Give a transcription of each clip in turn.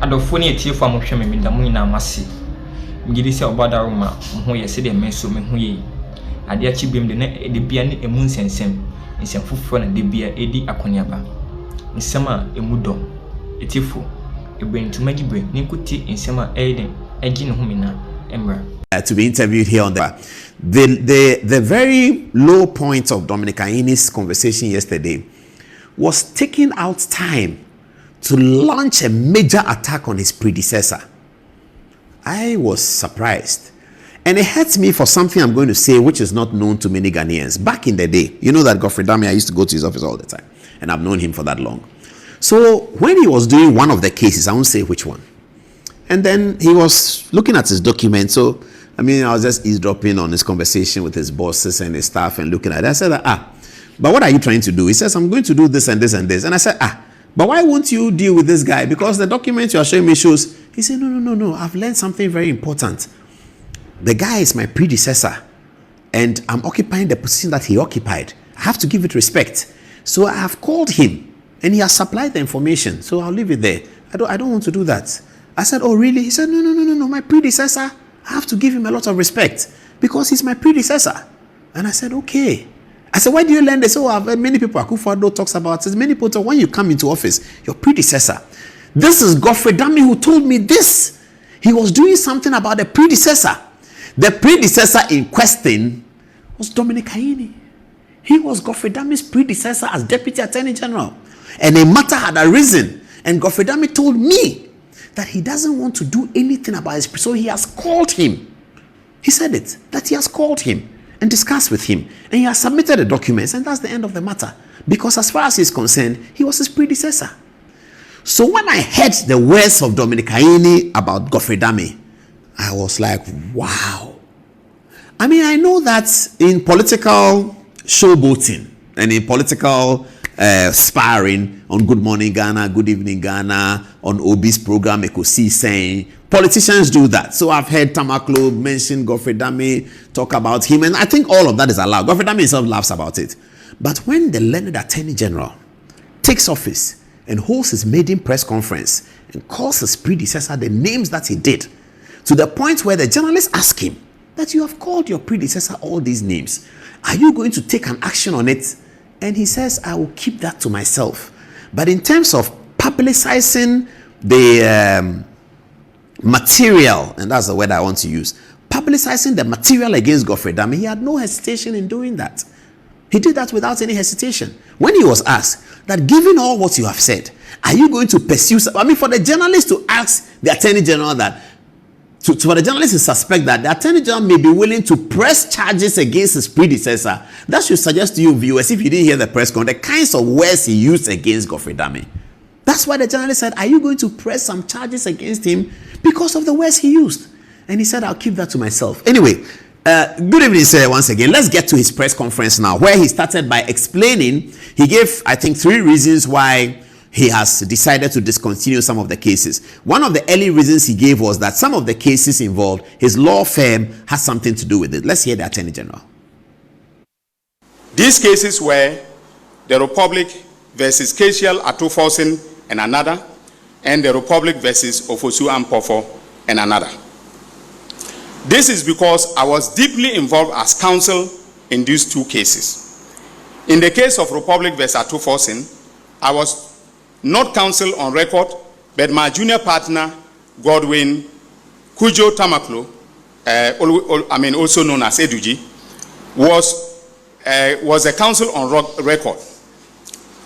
adofo ne etie fo amohwe me da mu ina amase ngiri se obadaroma ho ye se de meso me ho ye ade achi biem de na de bia ne emu nsensem nsem foforo na de bia edi akoniaba nsem a emu do etifo ebentuma gibre ne nkuti nsem a eden agi ne ho mina emra. To be interviewed here on the very low point of Dominic Aini's conversation yesterday was taking out time to launch a major attack on his predecessor. I was surprised. And it hurts me for something I'm going to say, which is not known to many Ghanaians. Back in the day, you know that Godfrey Dame, I used to go to his office all the time. And I've known him for that long. So when he was doing one of the cases, I won't say which one. And then he was looking at his document. So, I mean, I was just eavesdropping on his conversation with his bosses and his staff and looking at it. I said, but what are you trying to do? He says, I'm going to do this and this and this. And I said, but why won't you deal with this guy? Because the document you are showing me shows. He said, no. I've learned something very important. The guy is my predecessor, and I'm occupying the position that he occupied. I have to give it respect. So I have called him, and he has supplied the information. So I'll leave it there. I don't want to do that. I said, oh, really? He said, no. My predecessor, I have to give him a lot of respect because he's my predecessor. And I said, okay. I said, why do you learn this? Oh, many people, Akufo-Addo talks about it. Many people talk, when you come into office, your predecessor. This is Godfrey Dame who told me this. He was doing something about the predecessor. The predecessor in question was Dominic Aini. He was Godfrey Dame's predecessor as Deputy Attorney General. And a matter had arisen. And Godfrey Dame told me that he doesn't want to do anything about his. So he has called him. He said it, that he has called him and discussed with him. And he has submitted the documents. And that's the end of the matter. Because as far as he's concerned, he was his predecessor. So when I heard the words of Dominic Aini about Godfrey Dame, I was like, wow. I mean, I know that in political showboating and in political sparring on Good Morning Ghana, Good Evening Ghana, on Obi's program, Ekosi saying, politicians do that. So I've heard Tamaklo mention Godfrey Dame, talk about him, and I think all of that is allowed. Godfrey Dame himself laughs about it. But when the learned Attorney General takes office and holds his maiden press conference and calls his predecessor the names that he did, to the point where the journalists ask him that you have called your predecessor all these names, are you going to take an action on it? And he says, I will keep that to myself. But in terms of publicizing the material, and that's the word I want to use, publicizing the material against Godfrey Dame, he had no hesitation in doing that. He did that without any hesitation. When he was asked that, given all what you have said, are you going to pursue? I mean, for the journalist to ask the Attorney General that, for the journalist to suspect that the Attorney General may be willing to press charges against his predecessor, that should suggest to you viewers, if you didn't hear the press conference, the kinds of words he used against Godfrey Dame. That's why the journalist said, are you going to press some charges against him because of the words he used? And he said, I'll keep that to myself. Anyway, good evening, sir, once again. Let's get to his press conference now, where he started by explaining, he gave, I think, 3 reasons why he has decided to discontinue some of the cases. One of the early reasons he gave was that some of the cases involved, his law firm has something to do with it. Let's hear the Attorney General. These cases were the Republic versus Kesial Atoforsen and another, and the Republic versus Ofosu Ampofo and another. This is because I was deeply involved as counsel in these 2 cases. In the case of Republic versus Atoforsen, I was not counsel on record, but my junior partner, Godwin Kujo Tamaklo, also known as Eduji, was a counsel on record.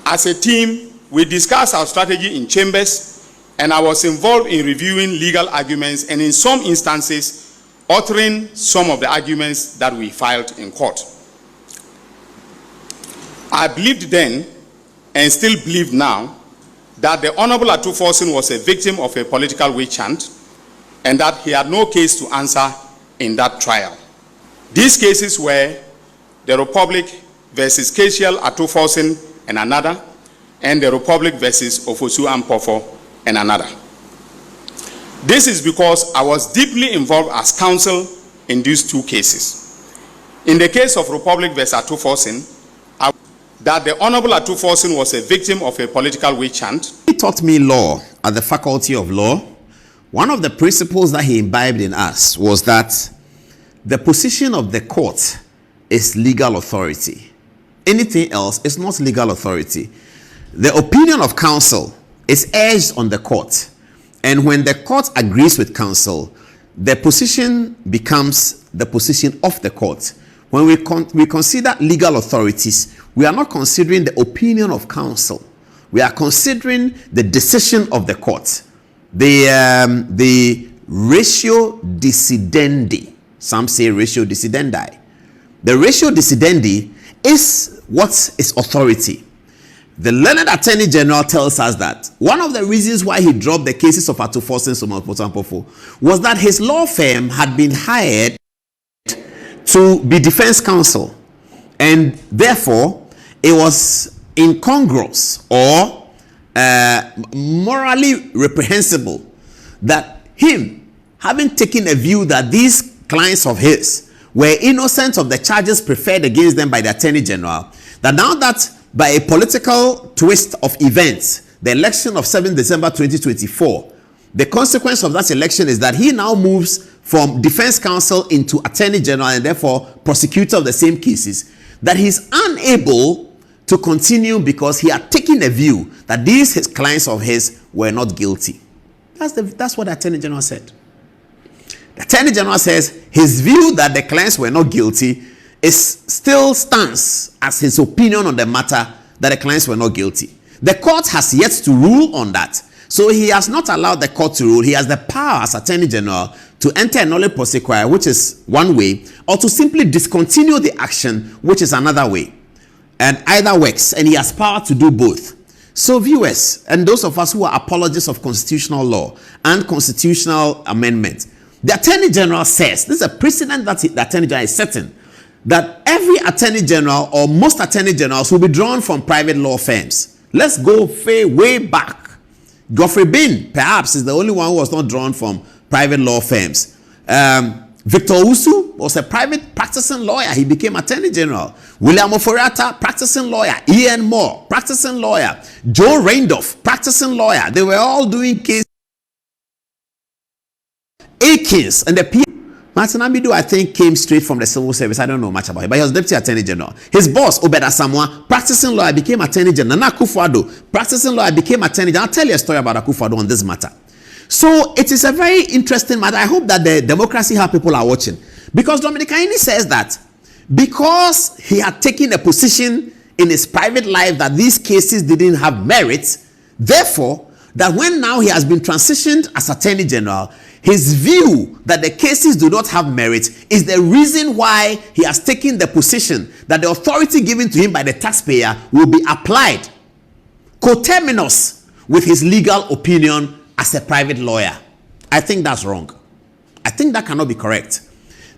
As a team, we discussed our strategy in chambers, and I was involved in reviewing legal arguments and in some instances, authoring some of the arguments that we filed in court. I believed then, and still believe now, that the Honorable Atoforsen was a victim of a political witch hunt and that he had no case to answer in that trial. These cases were the Republic versus Kesial Atoforsen and another, and the Republic versus Ofosu Ampofo and another. This is because I was deeply involved as counsel in these 2 cases. In the case of Republic versus Atoforsen, that the Honorable Atuforsen was a victim of a political witch hunt. He taught me law at the Faculty of Law. One of the principles that he imbibed in us was that the position of the court is legal authority. Anything else is not legal authority. The opinion of counsel is urged on the court. And when the court agrees with counsel, the position becomes the position of the court. When we consider legal authorities, we are not considering the opinion of counsel. We are considering the decision of the court. The ratio decidendi. Some say ratio decidendi. The ratio decidendi is what is authority. The learned Attorney General tells us that one of the reasons why he dropped the cases of Atuforsen was that his law firm had been hired to be defense counsel, and therefore it was incongruous or morally reprehensible that him having taken a view that these clients of his were innocent of the charges preferred against them by the Attorney General, that now that by a political twist of events, the election of 7 December 2024, the consequence of that election is that he now moves from defense counsel into Attorney General and therefore prosecutor of the same cases, that he's unable to continue because he had taken a view that these his clients of his were not guilty. That's what the Attorney General said. The Attorney General says his view that the clients were not guilty still stands as his opinion on the matter, that the clients were not guilty. The court has yet to rule on that. So he has not allowed the court to rule. He has the power as Attorney General to enter a nolle prosequi, which is one way, or to simply discontinue the action, which is another way. And either works, and he has power to do both. So viewers, and those of us who are apologists of constitutional law and constitutional amendment, the Attorney General says, this is a precedent that the Attorney General is setting, that every Attorney General or most Attorney Generals will be drawn from private law firms. Let's go way back. Geoffrey Bin, perhaps, is the only one who was not drawn from private law firms. Victor Usu was a private practicing lawyer. He became Attorney General. William Oforiatta, practicing lawyer. Ian Moore, practicing lawyer. Joe Randolph, practicing lawyer. They were all doing cases. Akins and the people. Martin Abidu, I think, came straight from the civil service. I don't know much about him, but he was Deputy Attorney General. His boss, Obeda Samoa, practicing lawyer, became Attorney General. Nana Akufo-Addo, practicing lawyer, became Attorney General. I'll tell you a story about Akufo-Addo on this matter. So it is a very interesting matter. I hope that the Democracy Hub people are watching, because Dominic Aini says that because he had taken a position in his private life that these cases didn't have merit, therefore, that when now he has been transitioned as Attorney General, his view that the cases do not have merit is the reason why he has taken the position that the authority given to him by the taxpayer will be applied coterminous with his legal opinion as a private lawyer. I think that's wrong. I think that cannot be correct.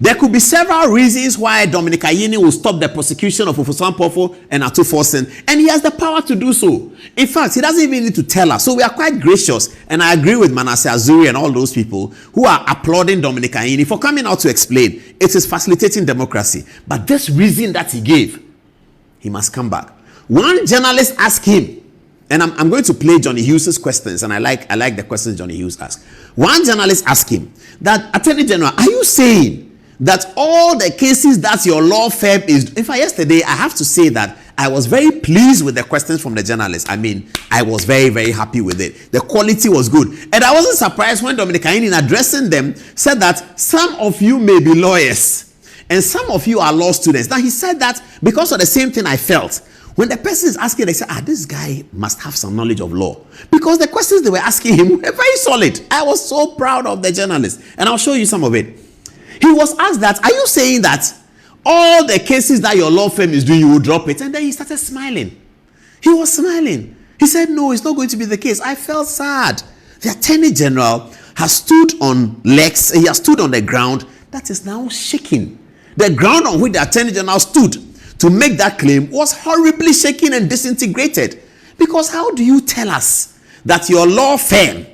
There could be several reasons why Dominic Ayini will stop the prosecution of Ofosu Ampofo and Atuforsen, and he has the power to do so. In fact, he doesn't even need to tell us. So we are quite gracious, and I agree with Manasseh Azuri and all those people who are applauding Dominic Ayini for coming out to explain. It is facilitating democracy. But this reason that he gave, he must come back. One journalist asked him, and I'm going to play Johnny Hughes' questions, and I like the questions Johnny Hughes asked. One journalist asked him that, Attorney General, are you saying that all the cases that your law firm is... In fact, yesterday, I have to say that I was very pleased with the questions from the journalists. I mean, I was very happy with it. The quality was good. And I wasn't surprised when Dominic Ayini, in addressing them, said that some of you may be lawyers and some of you are law students. Now, he said that because of the same thing I felt. When the person is asking, they say, this guy must have some knowledge of law. Because the questions they were asking him were very solid. I was so proud of the journalist. And I'll show you some of it. He was asked that, are you saying that all the cases that your law firm is doing, you will drop it? And then he started smiling. He was smiling. He said, no, it's not going to be the case. I felt sad. The Attorney General has stood on legs. He has stood on the ground that is now shaking. The ground on which the Attorney General stood to make that claim was horribly shaken and disintegrated. Because how do you tell us that your law firm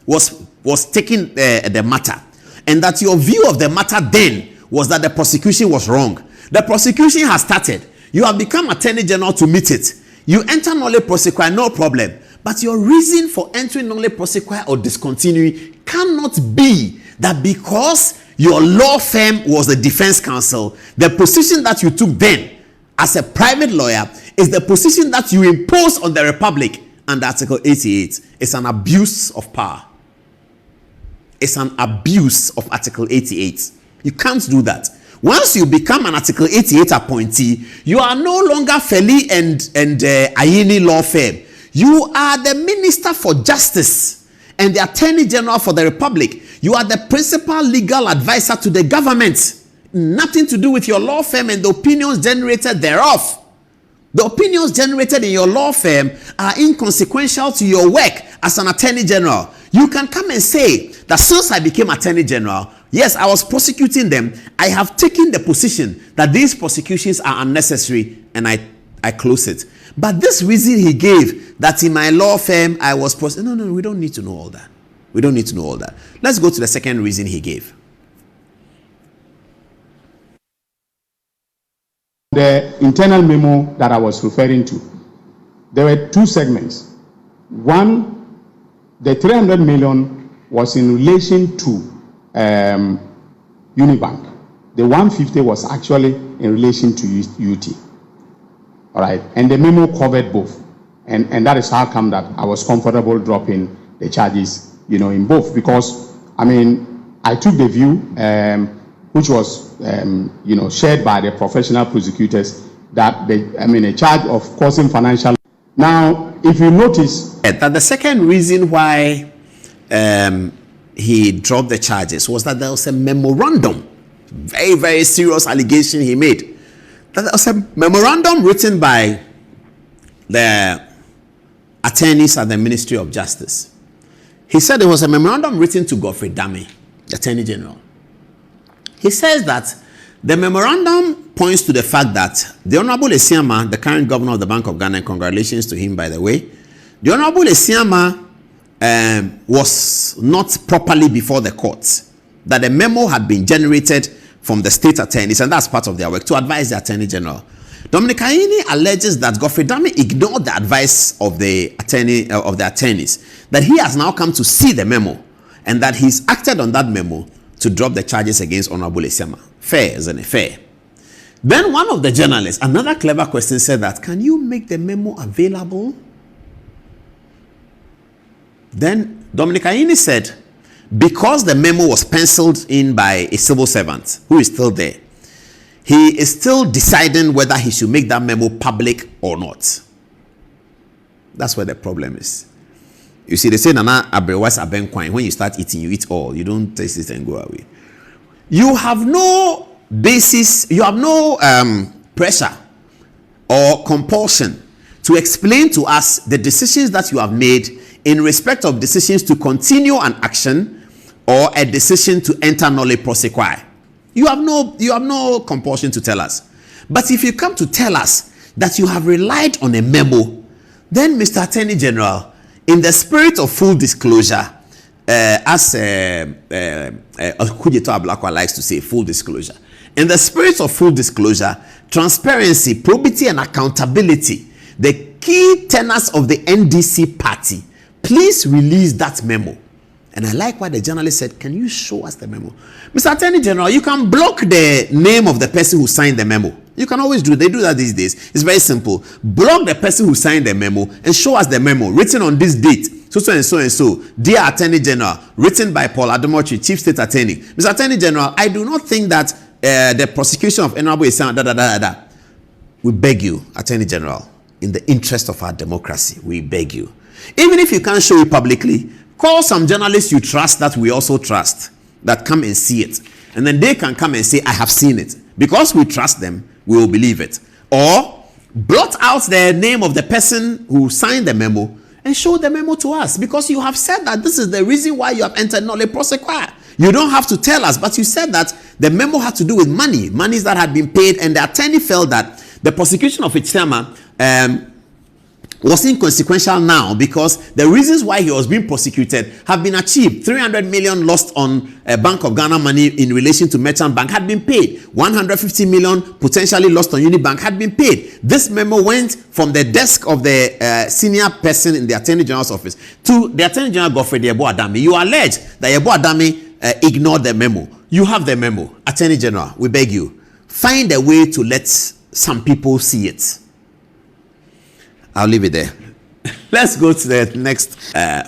was taking the matter, and that your view of the matter then was that the prosecution was wrong? The prosecution has started. You have become Attorney General to meet it. You enter nolle prosequi, no problem. But your reason for entering nolle prosequi or discontinuing cannot be that because your law firm was the defense counsel, the position that you took then as a private lawyer is the position that you impose on the Republic under Article 88. It's an abuse of power. It's an abuse of Article 88. You can't do that. Once you become an Article 88 appointee, you are no longer Feli and Ayini law firm. You are the Minister for Justice and the Attorney General for the Republic. You are the principal legal advisor to the government. Nothing to do with your law firm and the opinions generated thereof. The opinions generated in your law firm are inconsequential to your work as an Attorney General. You can come and say that since I became Attorney General, yes, I was prosecuting them. I have taken the position that these prosecutions are unnecessary and I close it. But this reason he gave that in my law firm I was no, we don't need to know all that. We don't need to know all that. Let's go to the second reason he gave. The internal memo that I was referring to, there were two segments. One, the 300 million was in relation to Unibank. The 150 was actually in relation to UT. All right, and the memo covered both. And that is how come that I was comfortable dropping the charges, in both. Because, I took the view, which was, shared by the professional prosecutors, that a charge of causing financial. Now, if you notice that the second reason why he dropped the charges was that there was a memorandum, very, very serious allegation he made. That there was a memorandum written by the attorneys at the Ministry of Justice. He said there was a memorandum written to Godfrey Dame, the Attorney General. He says that the memorandum points to the fact that the Honorable Esiama, the current governor of the Bank of Ghana, and congratulations to him, by the way, the Honorable Esiama was not properly before the courts, that a memo had been generated from the state attorneys, and that's part of their work, to advise the Attorney General. Dominic Ayini alleges that Godfrey Dame ignored the advice of the attorneys, that he has now come to see the memo, and that he's acted on that memo to drop the charges against Honorable Esiama. Fair, isn't it? Fair. Then one of the journalists, another clever question, said that, can you make the memo available? Then Dominic Ayini said, because the memo was penciled in by a civil servant who is still there, he is still deciding whether he should make that memo public or not. That's where the problem is. You see, they say, Nana Abrewas Abenkwine, when you start eating, you eat all. You don't taste it and go away. You have no basis, you have no pressure or compulsion to explain to us the decisions that you have made in respect of decisions to continue an action or a decision to enter nolle prosequi. You have no compulsion to tell us. But if you come to tell us that you have relied on a memo, then Mr. Attorney General, in the spirit of full disclosure, as Kudjeto Ablakwa likes to say, full disclosure. In the spirit of full disclosure, transparency, probity, and accountability, the key tenets of the NDC party, please release that memo. And I like what the journalist said, can you show us the memo? Mr. Attorney General, you can block the name of the person who signed the memo. You can always do, they do that these days. It's very simple. Block the person who signed the memo and show us the memo written on this date. So and so and so. Dear Attorney General, written by Paul Adomochi, Chief State Attorney. Mr. Attorney General, I do not think that the prosecution of Honorable Esiama, we beg you, Attorney General, in the interest of our democracy, we beg you. Even if you can't show it publicly, call some journalists you trust that we also trust, that come and see it. And then they can come and say, I have seen it. Because we trust them, we will believe it. Or blot out the name of the person who signed the memo and show the memo to us. Because you have said that this is the reason why you have entered nolle prosequi. You don't have to tell us, but you said that the memo had to do with monies that had been paid, and the attorney felt that the prosecution of Esiama was inconsequential now because the reasons why he was being prosecuted have been achieved. 300 million lost on Bank of Ghana money in relation to Merchant Bank had been paid. 150 million potentially lost on Unibank had been paid. This memo went from the desk of the senior person in the Attorney General's office to the Attorney General Godfrey Yeboah Adame. You allege that Yeboah Adame ignored the memo. You have the memo. Attorney General, we beg you, find a way to let some people see it. I'll leave it there. Let's go to the next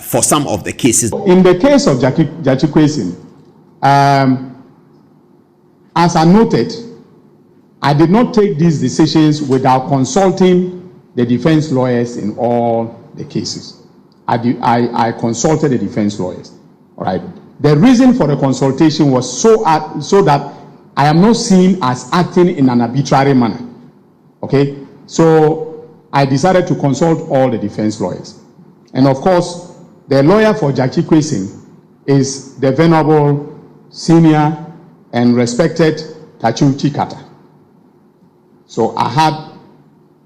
for some of the cases. In the case of Tsatsu Kwesi, as I noted, I did not take these decisions without consulting the defense lawyers in all the cases. I consulted the defense lawyers. All right. The reason for the consultation was so that I am not seen as acting in an arbitrary manner. Okay. So I decided to consult all the defense lawyers. And of course, the lawyer for Tsatsu Kwesi is the venerable, senior, and respected Tsatsu Chikata. So I had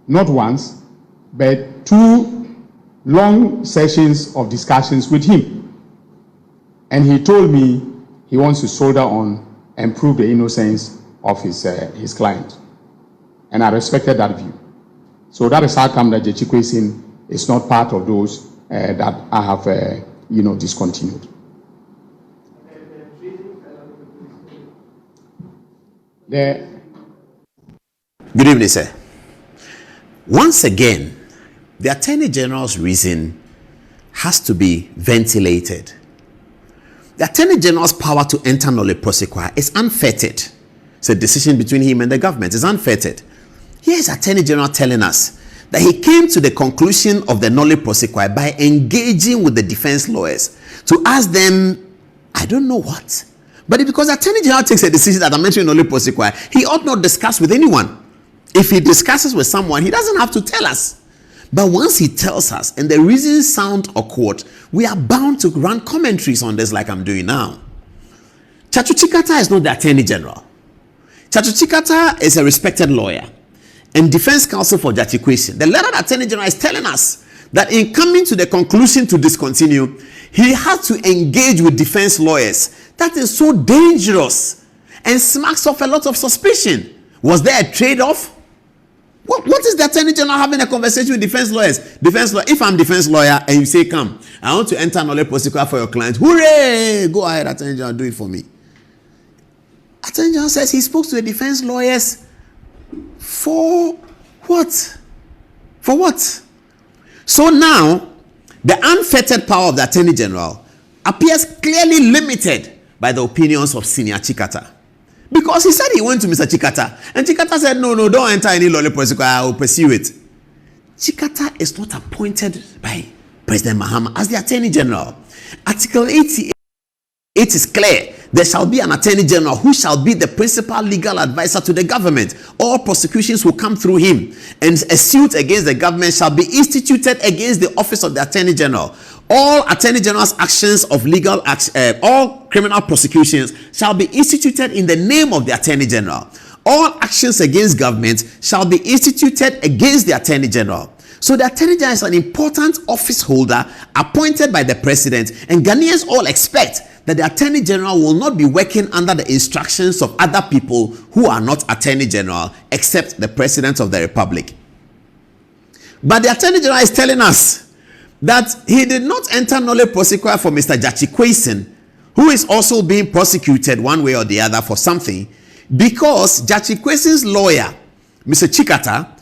not once, but 2 long sessions of discussions with him. And he told me he wants to soldier on and prove the innocence of his client. And I respected that view. So that is how come that Tsatsu Kwesi is not part of those that I have, discontinued. Good evening, sir. Once again, the Attorney General's reason has to be ventilated. The Attorney General's power to enter nolle prosequi is unfettered. It's a decision between him and the government. It's unfettered. Here's Attorney General telling us that he came to the conclusion of the nolle prosequi by engaging with the defense lawyers to ask them, I don't know what. But because Attorney General takes a decision that I'm entering nolle prosequi, he ought not discuss with anyone. If he discusses with someone, he doesn't have to tell us. But once he tells us and the reasons sound awkward, we are bound to run commentaries on this like I'm doing now. Tsatsu Chikata is not the Attorney General. Tsatsu Chikata is a respected lawyer and defense counsel for Tsatsu Kwesi. The letter the Attorney General is telling us that in coming to the conclusion to discontinue, he had to engage with defense lawyers. That is so dangerous and smacks of a lot of suspicion. Was there a trade-off? What is the Attorney General having a conversation with defense lawyers? If I'm defense lawyer and you say, come, I want to enter nolle prosequi for your client. Hooray! Go ahead, Attorney General, do it for me. Attorney General says he spoke to the defense lawyers for what? For what? So now, the unfettered power of the Attorney General appears clearly limited by the opinions of Senior Chikata. Because he said he went to Mr. Chikata, and Chikata said, no, don't enter any nolle prosequi, I will pursue it. Chikata is not appointed by President Mahama as the Attorney General. Article 88 is clear. There shall be an Attorney General who shall be the principal legal advisor to the government. All prosecutions will come through him, and a suit against the government shall be instituted against the office of the Attorney General. All Attorney General's actions of legal all criminal prosecutions shall be instituted in the name of the Attorney General. All actions against government shall be instituted against the Attorney General. So the Attorney General is an important office holder appointed by the President, and Ghanaians all expect that the Attorney General will not be working under the instructions of other people who are not Attorney General except the President of the Republic. But the Attorney General is telling us that he did not enter nolle prosequi for Mr. Tsatsu Kwesi, who is also being prosecuted one way or the other for something, because Tsatsu Kwesi's lawyer, Mr. Chikata,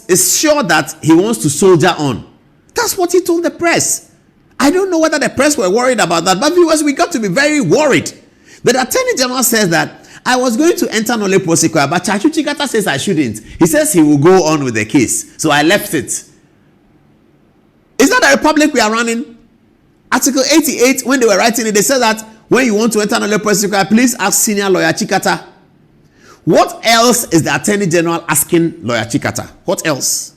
is sure that he wants to soldier on. That's what he told the press. I don't know whether the press were worried about that, but viewers, we got to be very worried. The Attorney General says that I was going to enter nolle prosequi, but Tsatsu Chikata says I shouldn't. He says he will go on with the case, so I left it. Is that the republic we are running? Article 88, when they were writing it, they said that when you want to enter nolle prosequi, please ask senior lawyer Chikata. What else is the Attorney General asking lawyer Chikata? What else?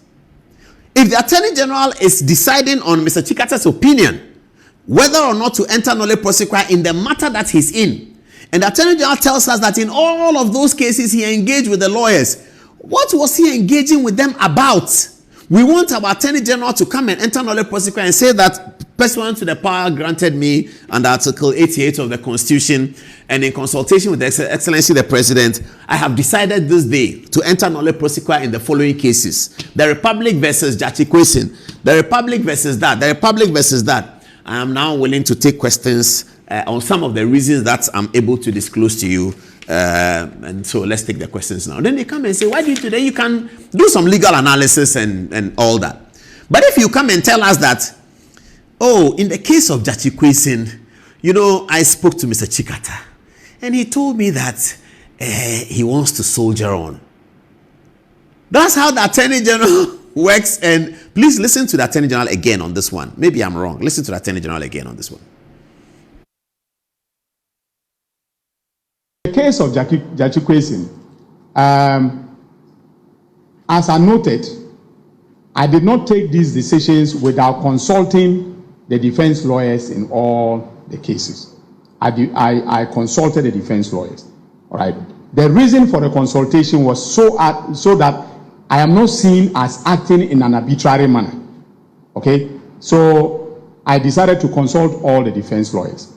If the Attorney General is deciding on Mr. Chikata's opinion, whether or not to enter nolle prosequi in the matter that he's in, and the Attorney General tells us that in all of those cases he engaged with the lawyers, what was he engaging with them about? We want our Attorney General to come and enter nolle prosequi and say that, pursuant to the power granted me under Article 88 of the Constitution and in consultation with Excellency the President, I have decided this day to enter nolle prosequi in the following cases: the Republic versus Jachi Kwesin, the Republic versus that, the Republic versus that. I am now willing to take questions on some of the reasons that I'm able to disclose to you. And so let's take the questions now. Then they come and say, why do you today? You can do some legal analysis and all that. But if you come and tell us that, oh, in the case of Jachi Kwesin, you know, I spoke to Mr. Chikata and he told me that he wants to soldier on. That's how the Attorney General works. And please listen to the Attorney General again on this one. Maybe I'm wrong. Listen to the Attorney General again on this one. In the case of Jachi Kwesin, as I noted, I did not take these decisions without consulting the defense lawyers in all the cases. I consulted the defense lawyers. All right. The reason for the consultation was so that I am not seen as acting in an arbitrary manner. Okay. So I decided to consult all the defense lawyers,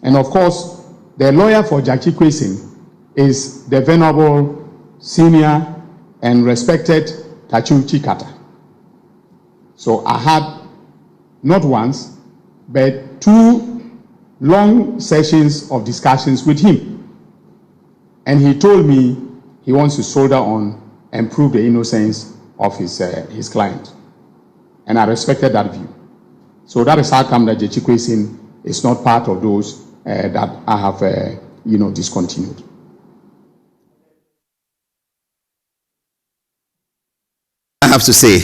and of course, the lawyer for Jachi Kwesin is the venerable, senior, and respected Tsatsu Chikata. So I had not once, but 2 long sessions of discussions with him. And he told me he wants to soldier on and prove the innocence of his client. And I respected that view. So that is how come that Jachi Kwesin is not part of those that I have, discontinued. I have to say,